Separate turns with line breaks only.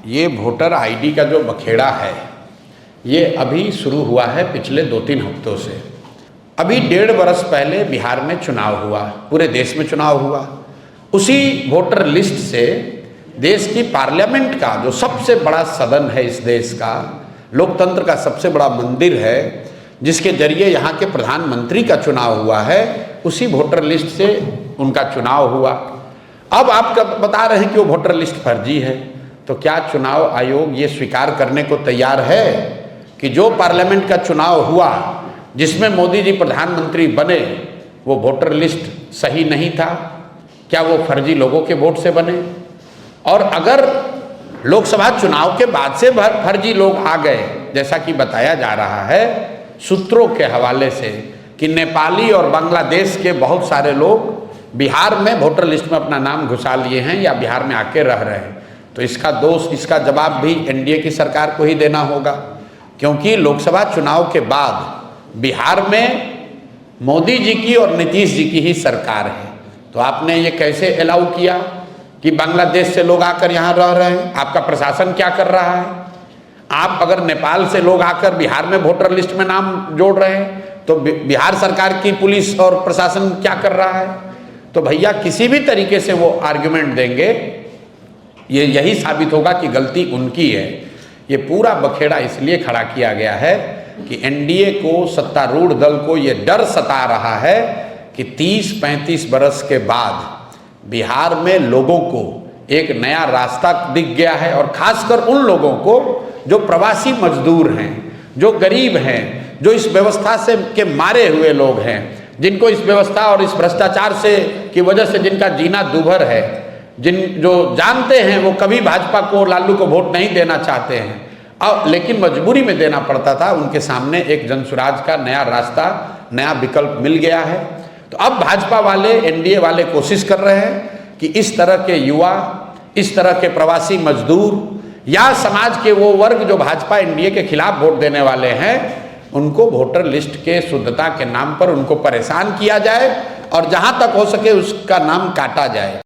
ये voter ID का जो बखेड़ा है ये अभी शुरू हुआ है पिछले 2-3 हफ्तों से। अभी 1.5 बरस पहले बिहार में चुनाव हुआ, पूरे देश में चुनाव हुआ। उसी वोटर लिस्ट से देश की पार्लियामेंट का जो सबसे बड़ा सदन है, इस देश का लोकतंत्र का सबसे बड़ा मंदिर है, जिसके जरिए यहाँ के प्रधानमंत्री का चुनाव हुआ है, उसी वोटर लिस्ट से उनका चुनाव हुआ। अब आप बता रहे हैं कि वो वोटर लिस्ट फर्जी है, तो क्या चुनाव आयोग ये स्वीकार करने को तैयार है कि जो पार्लियामेंट का चुनाव हुआ जिसमें मोदी जी प्रधानमंत्री बने वो वोटर लिस्ट सही नहीं था? क्या वो फर्जी लोगों के वोट से बने? और अगर लोकसभा चुनाव के बाद से फर्जी लोग आ गए, जैसा कि बताया जा रहा है सूत्रों के हवाले से कि नेपाली और बांग्लादेश के बहुत सारे लोग बिहार में वोटर लिस्ट में अपना नाम घुसा लिए हैं या बिहार में आके रह रहे हैं, तो इसका दोष, इसका जवाब भी एनडीए की सरकार को ही देना होगा। क्योंकि लोकसभा चुनाव के बाद बिहार में मोदी जी की और नीतीश जी की ही सरकार है, तो आपने ये कैसे अलाउ किया कि बांग्लादेश से लोग आकर यहाँ रह रहे हैं? आपका प्रशासन क्या कर रहा है? आप अगर नेपाल से लोग आकर बिहार में वोटर लिस्ट में नाम जोड़ रहे हैं तो बिहार सरकार की पुलिस और प्रशासन क्या कर रहा है? तो भैया किसी भी तरीके से वो आर्ग्यूमेंट देंगे, ये यही साबित होगा कि गलती उनकी है। ये पूरा बखेड़ा इसलिए खड़ा किया गया है कि एनडीए को, सत्तारूढ़ दल को ये डर सता रहा है कि 30-35 बरस के बाद बिहार में लोगों को एक नया रास्ता दिख गया है, और खासकर उन लोगों को जो प्रवासी मजदूर हैं, जो गरीब हैं, जो इस व्यवस्था से के मारे हुए लोग हैं, जिनको इस व्यवस्था और इस भ्रष्टाचार से की वजह से जिनका जीना दूभर है, जो जानते हैं वो कभी भाजपा को, लालू को वोट नहीं देना चाहते हैं, और लेकिन मजबूरी में देना पड़ता था, उनके सामने एक जनसुराज का नया रास्ता, नया विकल्प मिल गया है। तो अब भाजपा वाले, एनडीए वाले कोशिश कर रहे हैं कि इस तरह के युवा, इस तरह के प्रवासी मजदूर या समाज के वो वर्ग जो भाजपा एनडीए के खिलाफ वोट देने वाले हैं, उनको वोटर लिस्ट के शुद्धता के नाम पर उनको परेशान किया जाए और जहां तक हो सके उसका नाम काटा जाए।